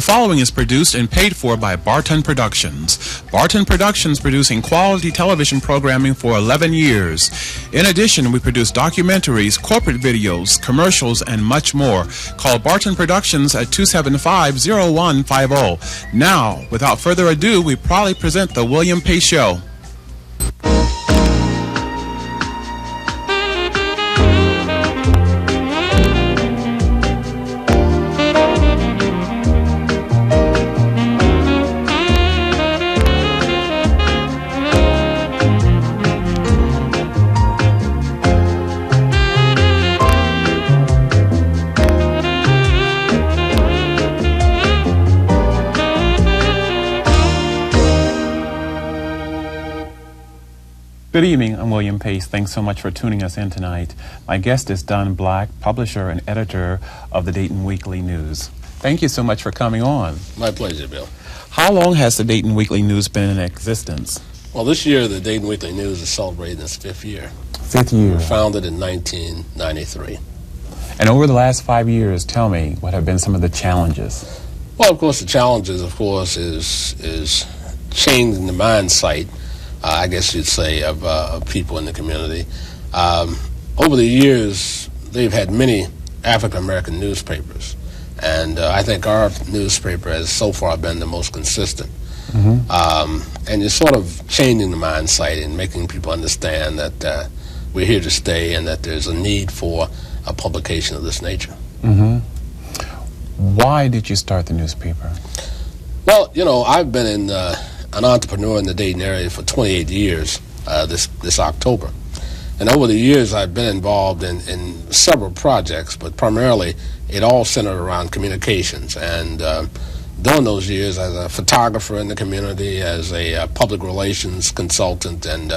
following is produced and paid for by Barton Productions. Barton Productions producing quality television programming for 11 years. In addition, we produce documentaries, corporate videos, commercials, and much more. Call Barton Productions at 275-0150. Now, without further ado, we proudly present The William Pace Show. Good evening, I'm William Pace. Thanks so much for tuning us in tonight. My guest is Don Black, publisher and editor of the Dayton Weekly News. Thank you so much for coming on. My pleasure, Bill. How long has the Dayton Weekly News been in existence? Well, this year the Dayton Weekly News is celebrating its 5th year. 5th year. We were founded in 1993. And over the last 5 years, tell me, what have been some of the challenges? Well, of course, the challenges, is changing the mindset, I guess you'd say, of people in the community. Over the years, they've had many African-American newspapers, and I think our newspaper has so far been the most consistent. And it's sort of changing the mindset and making people understand that we're here to stay and that there's a need for a publication of this nature. Why did you start the newspaper? Well, you know, I've been an entrepreneur in the Dayton area for 28 years this October. And over the years, I've been involved in several projects, but primarily it all centered around communications. And during those years, as a photographer in the community, as a public relations consultant, and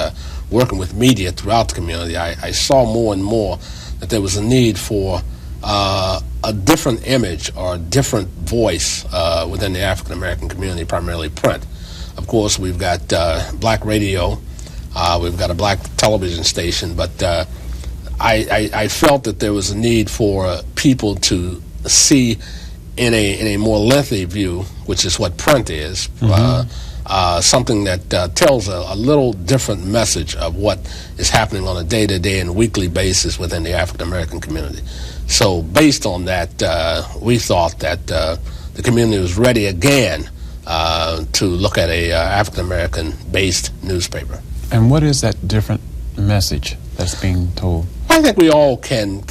working with media throughout the community, I saw more and more that there was a need for a different image or a different voice within the African-American community, primarily print. Of course, we've got black radio, we've got a black television station, but I felt that there was a need for people to see in a more lengthy view, which is what print is, something that tells a little different message of what is happening on a day-to-day and weekly basis within the African-American community. So based on that, we thought that the community was ready again to look at a African-American based newspaper. And what is that different message that's being told? I think we all can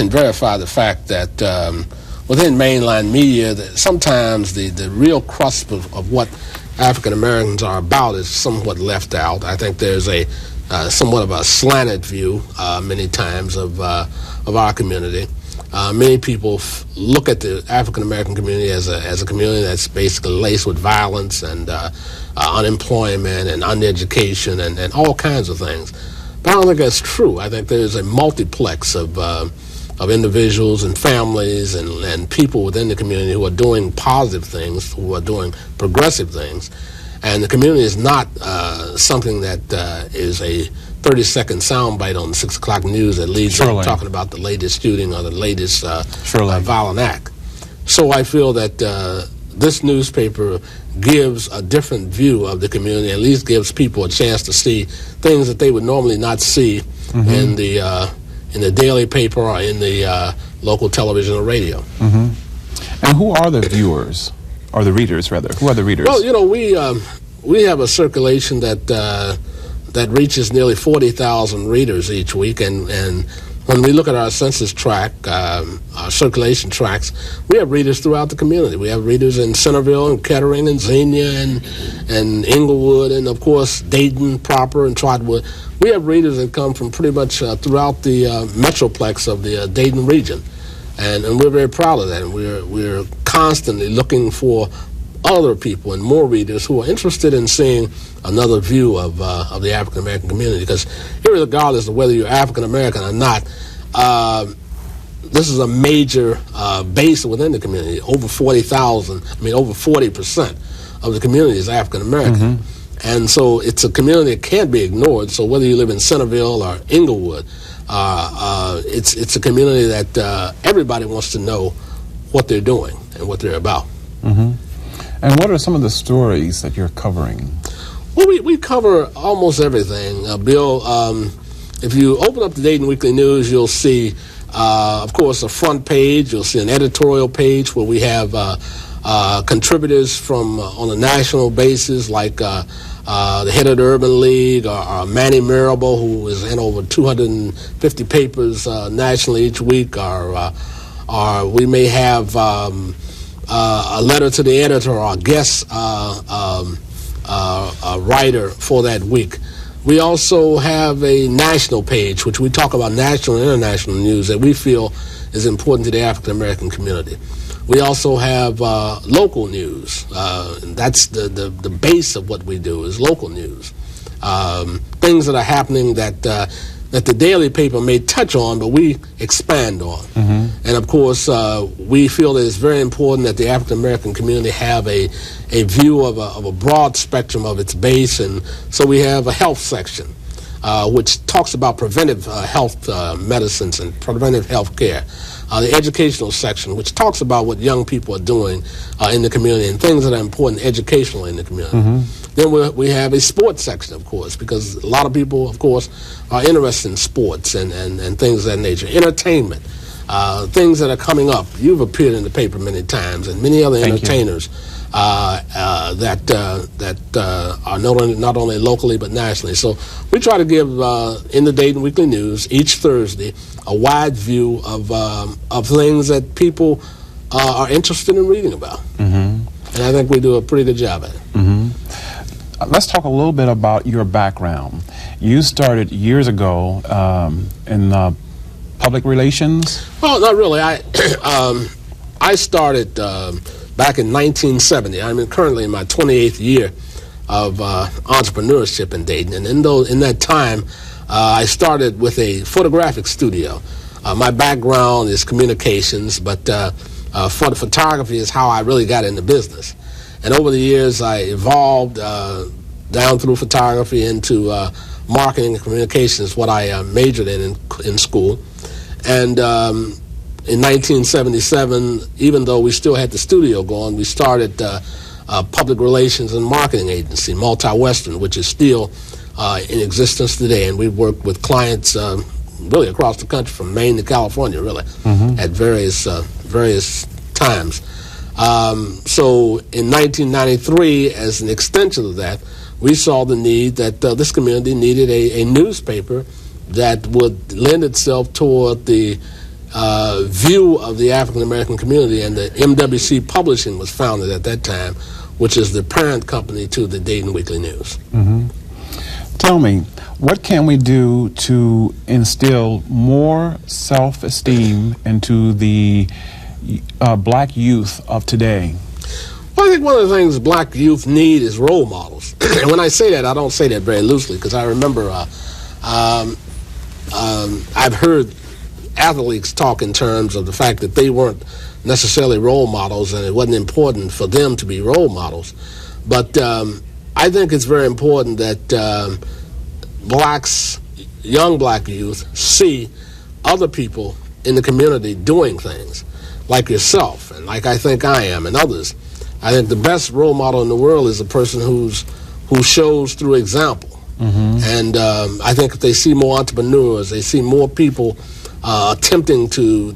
verify the fact that within mainline media, that sometimes the real crust of what African Americans are about is somewhat left out. I think there's a somewhat of a slanted view many times of our community. Many people look at the African-American community as a community that's basically laced with violence and unemployment and uneducation and all kinds of things. But I don't think that's true. I think there's a multiplex of individuals and families and people within the community who are doing positive things, who are doing progressive things. And the community is not something that is a 30-second soundbite on the 6 o'clock news that leads to talking about the latest shooting or the latest violent act. So I feel that this newspaper gives a different view of the community, at least gives people a chance to see things that they would normally not see in the daily paper or in the local television or radio. And who are the viewers? Or the readers, rather. Who are the readers? Well, you know, we have a circulation that reaches nearly 40,000 readers each week, and when we look at our census tract, our circulation tracts, we have readers throughout the community. We have readers in Centerville and Kettering and Xenia and Inglewood and, of course, Dayton proper and Trotwood. We have readers that come from pretty much throughout the metroplex of the Dayton region. And we're very proud of that. And we're constantly looking for other people and more readers who are interested in seeing another view of the African American community. Because regardless of whether you're African American or not, this is a major base within the community. Over 40,000. I mean, over 40% of the community is African American. And so it's a community that can't be ignored. So whether you live in Centerville or Inglewood, it's a community that everybody wants to know what they're doing and what they're about. Mm-hmm. And what are some of the stories that you're covering? Well, we cover almost everything. Bill, if you open up the Dayton Weekly News, you'll see, of course, a front page. You'll see an editorial page where we have contributors from on a national basis, like the head of the Urban League, or Manny Marable, who is in over 250 papers nationally each week, or we may have a letter to the editor or a guest writer for that week. We also have a national page, which we talk about national and international news that we feel is important to the African American community. We also have local news. And that's the base of what we do is local news. Things that are happening that the daily paper may touch on, but we expand on. Mm-hmm. And of course, we feel that it's very important that the African American community have a view of a broad spectrum of its base, and so we have a health section, which talks about preventive health medicines and preventive health care. The educational section, which talks about what young people are doing in the community and things that are important educationally in the community. Mm-hmm. Then we have a sports section, of course, because a lot of people, of course, are interested in sports and things of that nature. Entertainment, things that are coming up. You've appeared in the paper many times, and many other entertainers that are not only locally but nationally. So we try to give in the Dayton Weekly News each Thursday a wide view of things that people are interested in reading about. Mm-hmm. And I think we do a pretty good job at it. Mm-hmm. Let's talk a little bit about your background. You started years ago in public relations? Well, not really. I started back in 1970. I'm currently in my 28th year of entrepreneurship in Dayton. And in that time, I started with a photographic studio. My background is communications, but photography is how I really got into business. And over the years, I evolved down through photography into marketing and communications, what I majored in school. And in 1977, even though we still had the studio going, we started a public relations and marketing agency, Multi-Western, which is still in existence today. And we work with clients really across the country, from Maine to California, really, mm-hmm. at various times. So in 1993, as an extension of that, we saw the need that this community needed a newspaper that would lend itself toward the view of the African American community, and the MWC Publishing was founded at that time, which is the parent company to the Dayton Weekly News. Mm-hmm. Tell me, what can we do to instill more self-esteem into the black youth of today? Well, I think one of the things black youth need is role models. And when I say that, I don't say that very loosely, because I remember I've heard athletes talk in terms of the fact that they weren't necessarily role models, and it wasn't important for them to be role models. But I think it's very important that young black youth, see other people in the community doing things, like yourself, and like I think I am, and others. I think the best role model in the world is a person who shows through example. Mm-hmm. And I think if they see more entrepreneurs, they see more people attempting to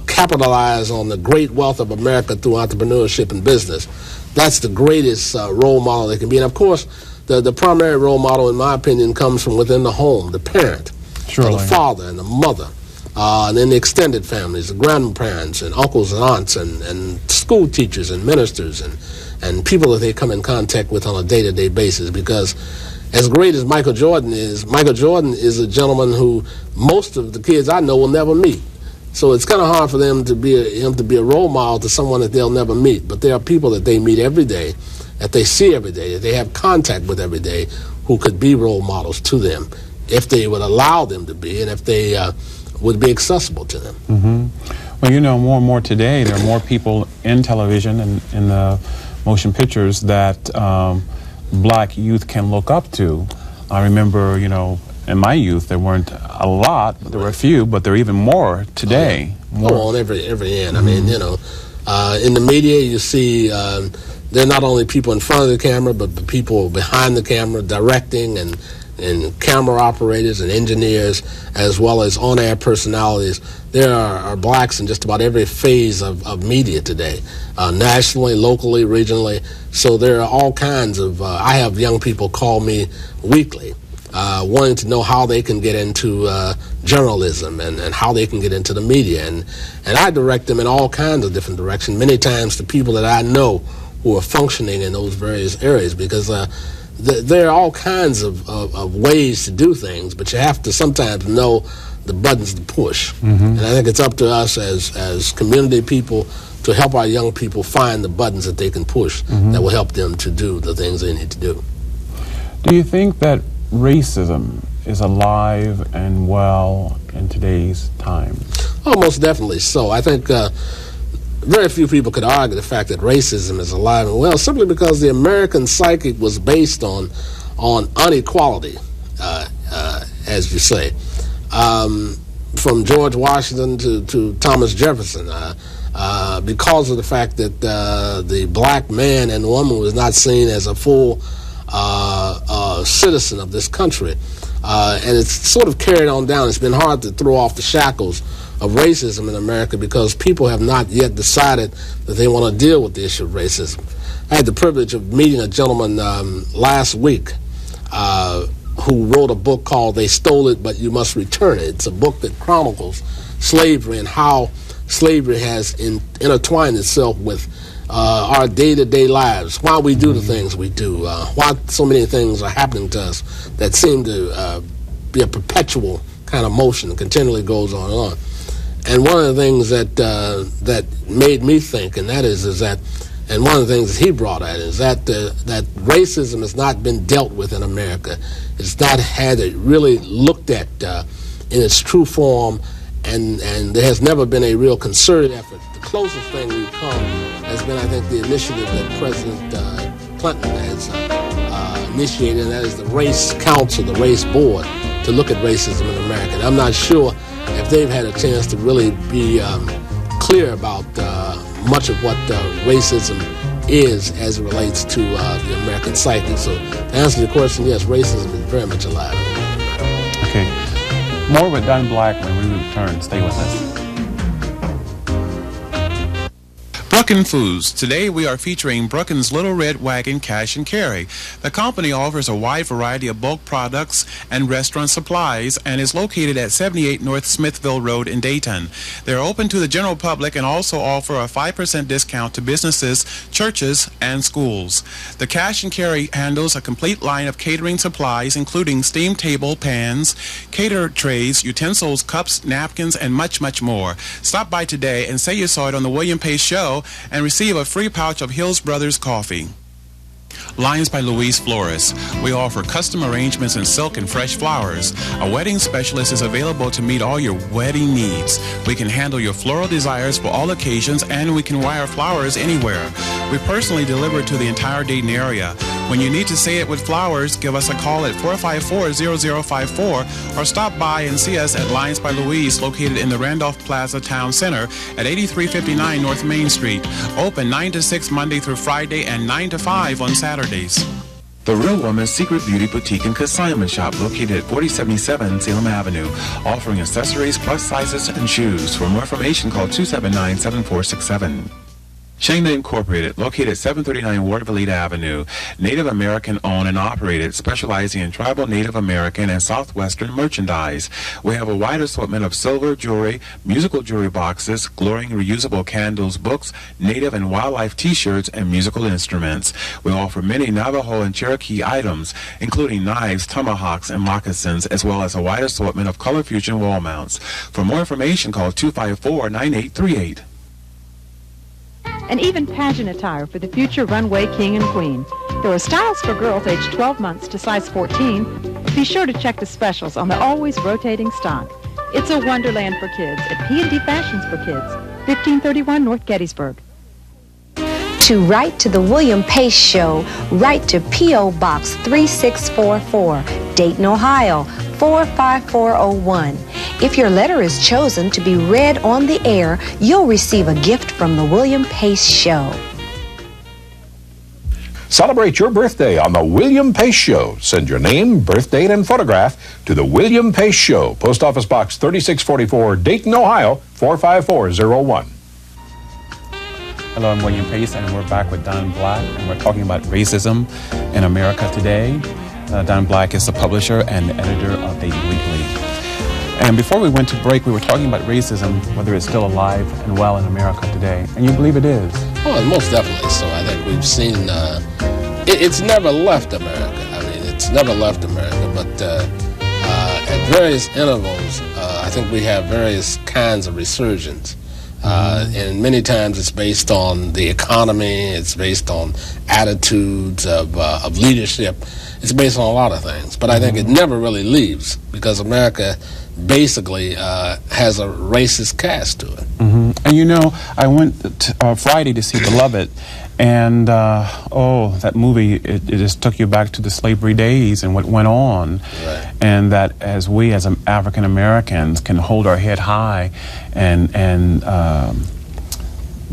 capitalize on the great wealth of America through entrepreneurship and business, that's the greatest role model they can be. And of course, the primary role model, in my opinion, comes from within the home, the parent, the father and the mother, and then the extended families, the grandparents and uncles and aunts and school teachers and ministers and people that they come in contact with on a day-to-day basis. Because as great as Michael Jordan is a gentleman who most of the kids I know will never meet. So it's kind of hard for him to be a role model to someone that they'll never meet. But there are people that they meet every day, that they see every day, that they have contact with every day, who could be role models to them if they would allow them to be, and if they would be accessible to them. Mm-hmm. Well, you know, more and more today, there are more people in television and in the motion pictures that black youth can look up to. I remember, you know, in my youth, there weren't a lot, but there were a few, but there are even more today. on every end. I mean, you know, in the media, you see there are not only people in front of the camera, but the people behind the camera directing and camera operators and engineers, as well as on-air personalities. There are blacks in just about every phase of media today, nationally, locally, regionally. So there are all kinds of, I have young people call me weekly, wanting to know how they can get into journalism and how they can get into the media. And I direct them in all kinds of different directions, many times to people that I know who are functioning in those various areas, because there are all kinds of ways to do things, but you have to sometimes know the buttons to push. And I think it's up to us as community people to help our young people find the buttons that they can push that will help them to do the things they need to do. Do you think that racism is alive and well in today's times? Oh, most definitely so. I think very few people could argue the fact that racism is alive and well, simply because the American psyche was based on inequality, as you say. From George Washington to Thomas Jefferson, because of the fact that the black man and woman was not seen as a full citizen of this country. And it's sort of carried on down. It's been hard to throw off the shackles of racism in America because people have not yet decided that they want to deal with the issue of racism. I had the privilege of meeting a gentleman last week who wrote a book called They Stole It, But You Must Return It. It's a book that chronicles slavery and how slavery has intertwined itself with our day-to-day lives, why we do the things we do, why so many things are happening to us that seem to be a perpetual kind of motion that continually goes on and on. And one of the things that made me think, and that is that, and one of the things that he brought out is that that racism has not been dealt with in America. It's not had it really looked at in its true form, and there has never been a real concerted effort. The closest thing we've come has been, I think, the initiative that President Clinton has initiated, and that is the Race Council, the Race Board, to look at racism in America. And I'm not sure if they've had a chance to really be clear about much of what racism is as it relates to the American psyche. So to answer your question, yes, racism is very much alive. Okay. More with Don Black when we return. Stay with us. Brookin Foods. Today we are featuring Brookin's Little Red Wagon Cash and Carry. The company offers a wide variety of bulk products and restaurant supplies and is located at 78 North Smithville Road in Dayton. They're open to the general public and also offer a 5% discount to businesses, churches, and schools. The Cash and Carry handles a complete line of catering supplies including steam table pans, cater trays, utensils, cups, napkins, and much, much more. Stop by today and say you saw it on the William Pace Show and receive a free pouch of Hills Brothers coffee. Lines by Louise Flores. We offer custom arrangements in silk and fresh flowers. A wedding specialist is available to meet all your wedding needs. We can handle your floral desires for all occasions, and we can wire flowers anywhere. We personally deliver to the entire Dayton area. When you need to say it with flowers, give us a call at 454-0054 or stop by and see us at Lines by Louise, located in the Randolph Plaza Town Center at 8359 North Main Street. Open 9 to 6 Monday through Friday and 9 to 5 on Saturdays. The Real Woman's Secret Beauty Boutique and Consignment Shop, located at 4077 Salem Avenue, offering accessories, plus sizes, and shoes. For more information, call 279-7467. Shangda Incorporated, located at 739 Wardville Avenue, Native American owned and operated, specializing in tribal Native American and Southwestern merchandise. We have a wide assortment of silver jewelry, musical jewelry boxes, glowing reusable candles, books, Native and wildlife t-shirts, and musical instruments. We offer many Navajo and Cherokee items, including knives, tomahawks, and moccasins, as well as a wide assortment of color fusion wall mounts. For more information, call 254-9838. And even pageant attire for the future runway king and queen. There are styles for girls aged 12 months to size 14. Be sure to check the specials on the always rotating stock. It's a wonderland for kids at P&D Fashions for Kids, 1531 North Gettysburg. To write to the William Pace Show, write to P.O. Box 3644, Dayton, Ohio, 45401. If your letter is chosen to be read on the air, you'll receive a gift from the William Pace Show. Celebrate your birthday on the William Pace Show. Send your name, birth date, and photograph to the William Pace Show, Post Office Box 3644, Dayton, Ohio, 45401. Hello, I'm William Pace, and we're back with Don Black, and we're talking about racism in America today. Don Black is the publisher and editor of Dayton Weekly. And before we went to break, we were talking about racism, whether it's still alive and well in America today. And you believe it is? Oh, most definitely. So I think we've seen it's never left America. I mean, it's never left America, but at various intervals, I think we have various kinds of resurgence. And many times it's based on the economy, it's based on attitudes of leadership, it's based on a lot of things. But I think it never really leaves, because America basically has a racist cast to it. And you know, I went Friday to see Beloved, and that movie, it just took you back to the slavery days and what went on. Right. And that as we as African Americans can hold our head high and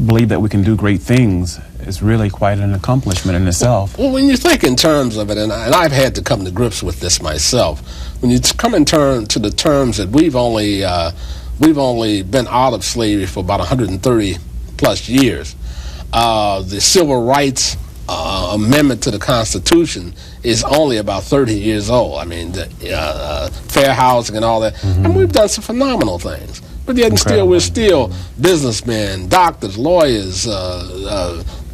believe that we can do great things is really quite an accomplishment in itself. Well, when you think in terms of it, and I've had to come to grips with this myself, when you come in to the terms that we've only been out of slavery for about 130 plus years. The Civil Rights Amendment to the Constitution is only about 30 years old. I mean, fair housing and all that. And we've done some phenomenal things. But yet still, we're still businessmen, doctors, lawyers,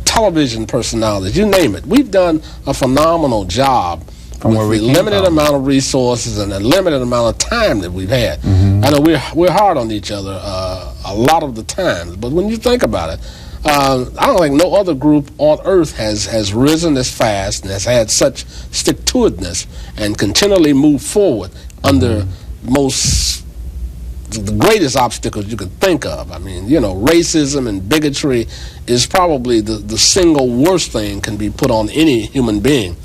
television personalities, you name it. We've done a phenomenal job with the limited amount of resources and the limited amount of time that we've had. I know we're hard on each other a lot of the times, but when you think about it, I don't think no other group on earth has risen as fast and has had such stick-to-itness and continually moved forward under the greatest obstacles you could think of. I mean, you know, racism and bigotry is probably the single worst thing can be put on any human being.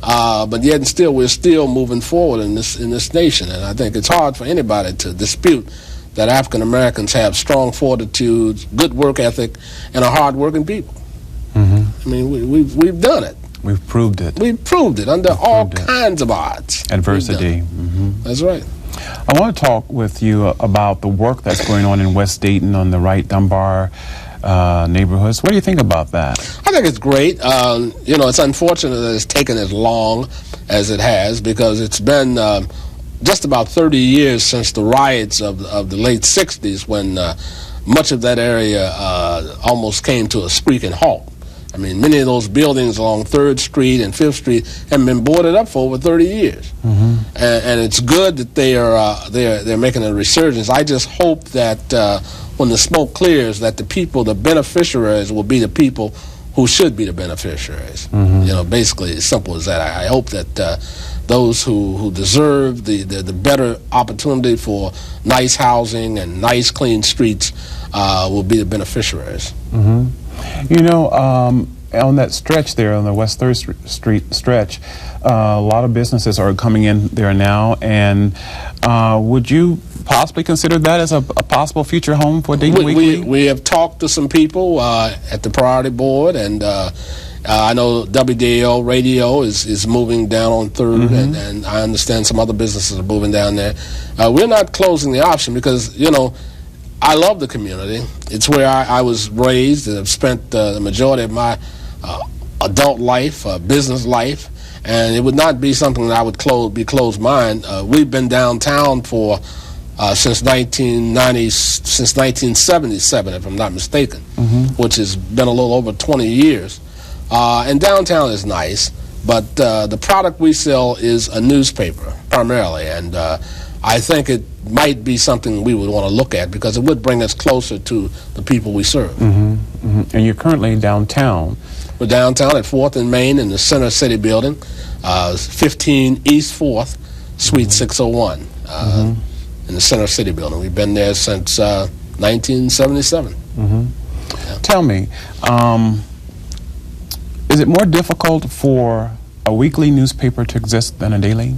But yet and still, we're still moving forward in this nation, and I think it's hard for anybody to dispute that African Americans have strong fortitude, good work ethic, and are hard-working people. I mean, we've done it. We've proved it. We've proved it under all kinds of odds. Adversity. That's right. I want to talk with you about the work that's going on in West Dayton on the Wright Dunbar neighborhoods. What do you think about that? I think it's great. You know, it's unfortunate that it's taken as long as it has, because it's been just about 30 years since the riots of the late 60s, when much of that area almost came to a screeching halt. I mean, many of those buildings along 3rd Street and 5th Street have been boarded up for over 30 years. And it's good that they're making a resurgence. I just hope that when the smoke clears, that the people, the beneficiaries, will be the people who should be the beneficiaries. You know, basically, as simple as that. I hope that those who deserve the better opportunity for nice housing and nice, clean streets will be the beneficiaries. You know, on that stretch there, on the West 3rd Street stretch, a lot of businesses are coming in there now, and would you possibly consider that as a possible future home for Dayton Weekly? We have talked to some people at the priority board, and I know WDTN radio is moving down on 3rd, and I understand some other businesses are moving down there. We're not closing the option, because, you know, I love the community. It's where I was raised and have spent the majority of my adult life, business life, and it would not be something that I would be closed-minded. We've been downtown for since 1977, if I'm not mistaken, which has been a little over 20 years. And downtown is nice, but the product we sell is a newspaper primarily, and I think it might be something we would want to look at, because it would bring us closer to the people we serve. And you're currently downtown. We're downtown at 4th and Main in the Center City Building, 15 East 4th, Suite 601, in the Center City Building. We've been there since 1977. Yeah. Tell me, is it more difficult for a weekly newspaper to exist than a daily?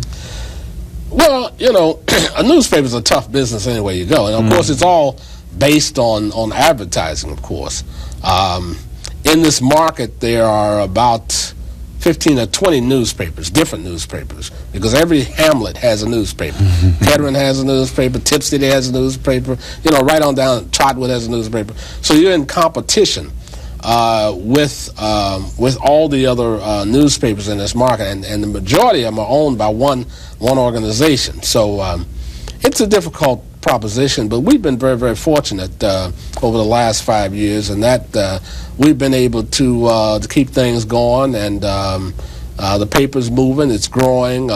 Well, you know, a newspaper is a tough business anywhere you go. And, of course, it's all based on advertising, of course. In this market, there are about 15 or 20 newspapers, different newspapers, because every hamlet has a newspaper. Kettering has a newspaper, Tip City has a newspaper, you know, right on down, Trotwood has a newspaper. So you're in competition with all the other newspapers in this market, and the majority of them are owned by one organization. So it's a difficult proposition, but we've been very, very fortunate over the last 5 years, and that we've been able to keep things going, and the paper's moving, it's growing,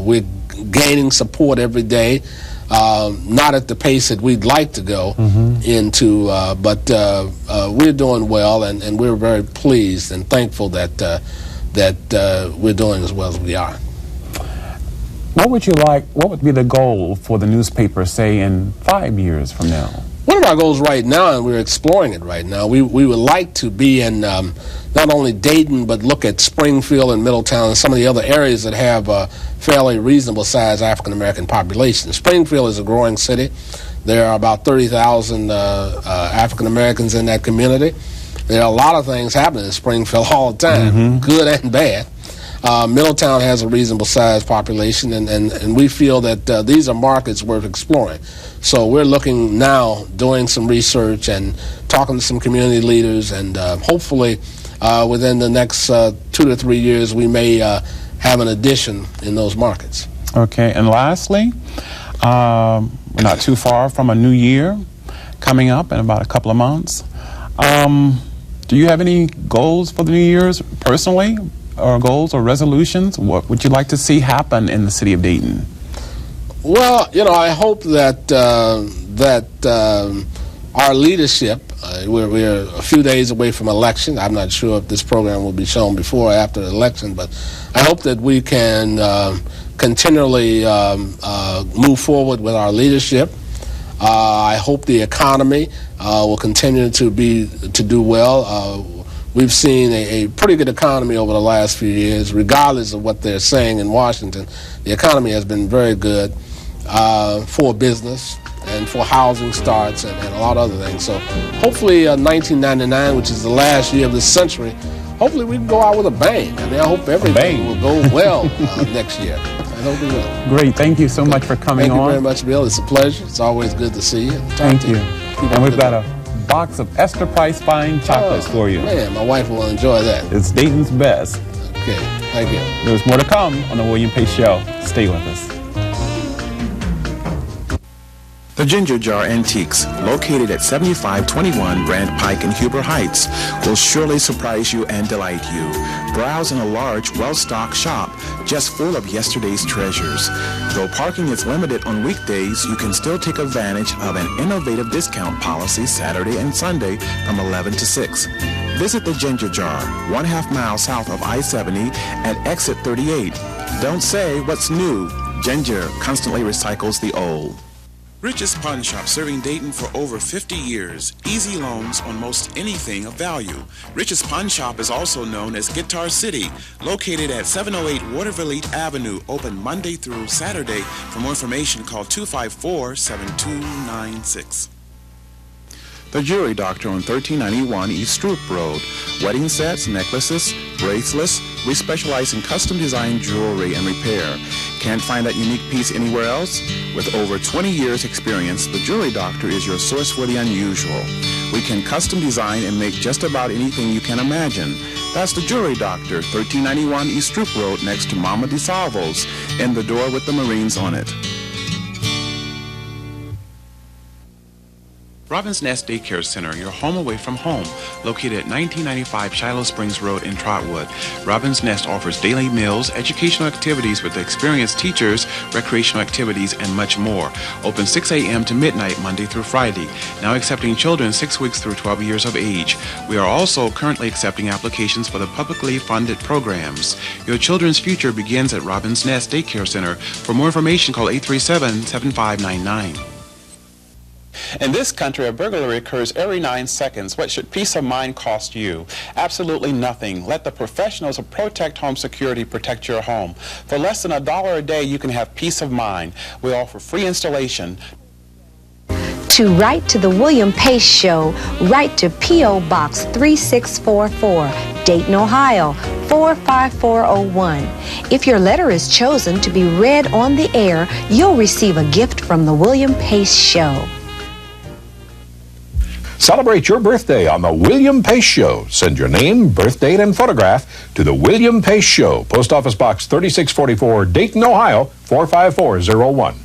we're gaining support every day, not at the pace that we'd like to go into, but we're doing well, and we're very pleased and thankful that we're doing as well as we are. What would be the goal for the newspaper, say, in 5 years from now? One of our goals right now, and we're exploring it right now, we would like to be in not only Dayton, but look at Springfield and Middletown and some of the other areas that have a fairly reasonable size African-American population. Springfield is a growing city. There are about 30,000 African-Americans in that community. There are a lot of things happening in Springfield all the time, good and bad. Middletown has a reasonable sized population, and we feel that these are markets worth exploring. So we're looking now, doing some research and talking to some community leaders, and hopefully within the next 2 to 3 years we may have an addition in those markets. Okay, and lastly, we're not too far from a new year coming up in about a couple of months. Do you have any goals for the New Year's personally? Or goals or resolutions? What would you like to see happen in the city of Dayton? Well, you know, I hope that our leadership, we're a few days away from election. I'm not sure if this program will be shown before or after the election, but I hope that we can continually move forward with our leadership. I hope the economy will continue to do well. We've seen a pretty good economy over the last few years, regardless of what they're saying in Washington. The economy has been very good for business and for housing starts and a lot of other things. So hopefully 1999, which is the last year of this century, hopefully we can go out with a bang. I mean, I hope everything will go well next year. I hope it will. Great. Thank you so much for coming on. Thank you very much, Bill. It's a pleasure. It's always good to see you. Thank you. And we've got a box of Esther Price Fine chocolates for you. Man, my wife will enjoy that. It's Dayton's best. Okay, thank you. There's more to come on the William Pace Show. Stay with us. The Ginger Jar Antiques, located at 7521 Grant Pike in Huber Heights, will surely surprise you and delight you. Browse in a large, well-stocked shop just full of yesterday's treasures. Though parking is limited on weekdays, you can still take advantage of an innovative discount policy Saturday and Sunday from 11 to 6. Visit the Ginger Jar, 1/2 mile south of I-70 at exit 38. Don't say what's new. Ginger constantly recycles the old. Rich's Pawn Shop, serving Dayton for over 50 years. Easy loans on most anything of value. Rich's Pawn Shop is also known as Guitar City, located at 708 Waterville Avenue, open Monday through Saturday. For more information, call 254-7296. The Jewelry Doctor on 1391 East Stroop Road. Wedding sets, necklaces, bracelets. We specialize in custom design jewelry and repair. Can't find that unique piece anywhere else? With over 20 years experience, the Jewelry Doctor is your source for the unusual. We can custom design and make just about anything you can imagine. That's the Jewelry Doctor, 1391 East Stroop Road, next to Mama DeSalvo's, in the door with the Marines on it. Robin's Nest Daycare Center, your home away from home, located at 1995 Shiloh Springs Road in Trotwood. Robin's Nest offers daily meals, educational activities with experienced teachers, recreational activities, and much more. Open 6 a.m. to midnight Monday through Friday. Now accepting children 6 weeks through 12 years of age. We are also currently accepting applications for the publicly funded programs. Your children's future begins at Robin's Nest Daycare Center. For more information, call 837-7599. In this country, a burglary occurs every 9 seconds. What should peace of mind cost you? Absolutely nothing. Let the professionals of Protect Home Security protect your home. For less than $1 a day, you can have peace of mind. We offer free installation. To write to the William Pace Show, write to P.O. Box 3644, Dayton, Ohio 45401. If your letter is chosen to be read on the air, you'll receive a gift from the William Pace Show. Celebrate your birthday on the William Pace Show. Send your name, birth date, and photograph to the William Pace Show, Post Office Box 3644, Dayton, Ohio 45401.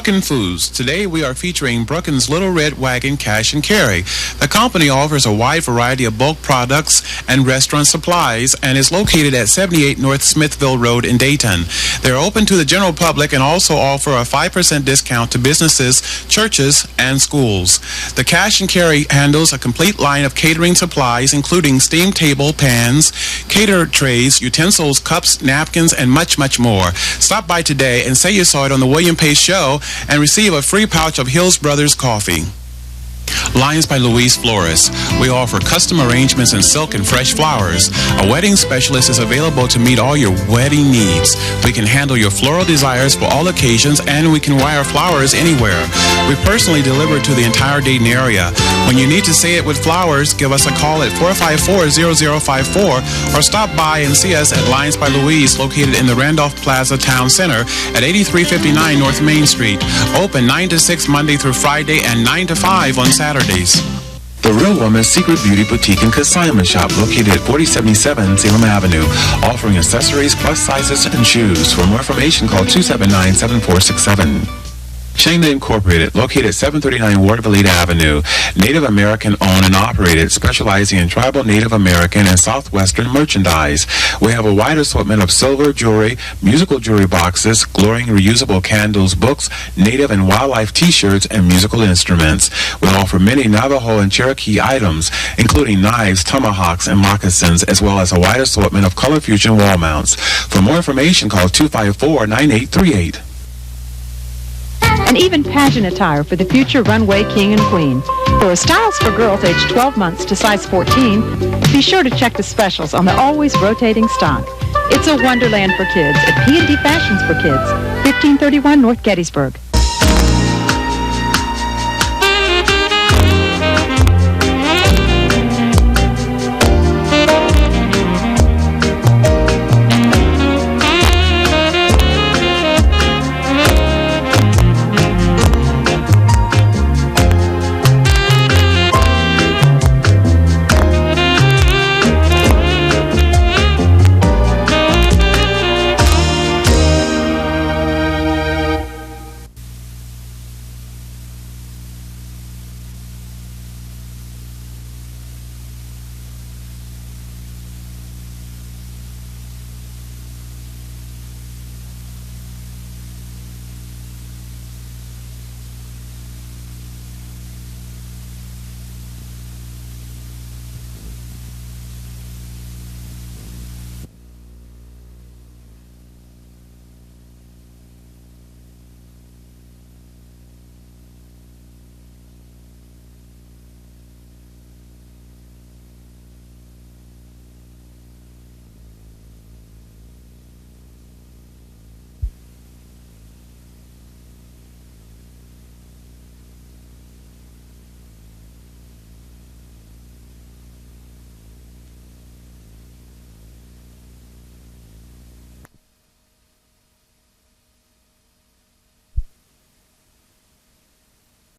Brookin Foods. Today we are featuring Brookin's Little Red Wagon Cash and Carry. The company offers a wide variety of bulk products and restaurant supplies and is located at 78 North Smithville Road in Dayton. They're open to the general public and also offer a 5% discount to businesses, churches, and schools. The Cash and Carry handles a complete line of catering supplies including steam table, pans, cater trays, utensils, cups, napkins, and much, much more. Stop by today and say you saw it on the William Pace Show and receive a free pouch of Hills Brothers coffee. Lines by Louise Flores. We offer custom arrangements in silk and fresh flowers. A wedding specialist is available to meet all your wedding needs. We can handle your floral desires for all occasions, and we can wire flowers anywhere. We personally deliver to the entire Dayton area. When you need to say it with flowers, give us a call at 454-0054 or stop by and see us at Lines by Louise, located in the Randolph Plaza Town Center at 8359 North Main Street. Open 9 to 6 Monday through Friday and 9 to 5 on Saturdays. The Real Woman's Secret Beauty Boutique and Consignment Shop, located at 4077 Salem Avenue, offering accessories, plus sizes, and shoes. For more information, call 279-7467. Shangda Incorporated, located at 739 Waterville Avenue, Native American owned and operated, specializing in tribal Native American and Southwestern merchandise. We have a wide assortment of silver jewelry, musical jewelry boxes, glowing reusable candles, books, native and wildlife t-shirts, and musical instruments. We offer many Navajo and Cherokee items, including knives, tomahawks, and moccasins, as well as a wide assortment of color fusion wall mounts. For more information, call 254-9838. And even pageant attire for the future runway king and queen. There are styles for girls aged 12 months to size 14. Be sure to check the specials on the always rotating stock. It's a wonderland for kids at P&D Fashions for Kids, 1531 North Gettysburg.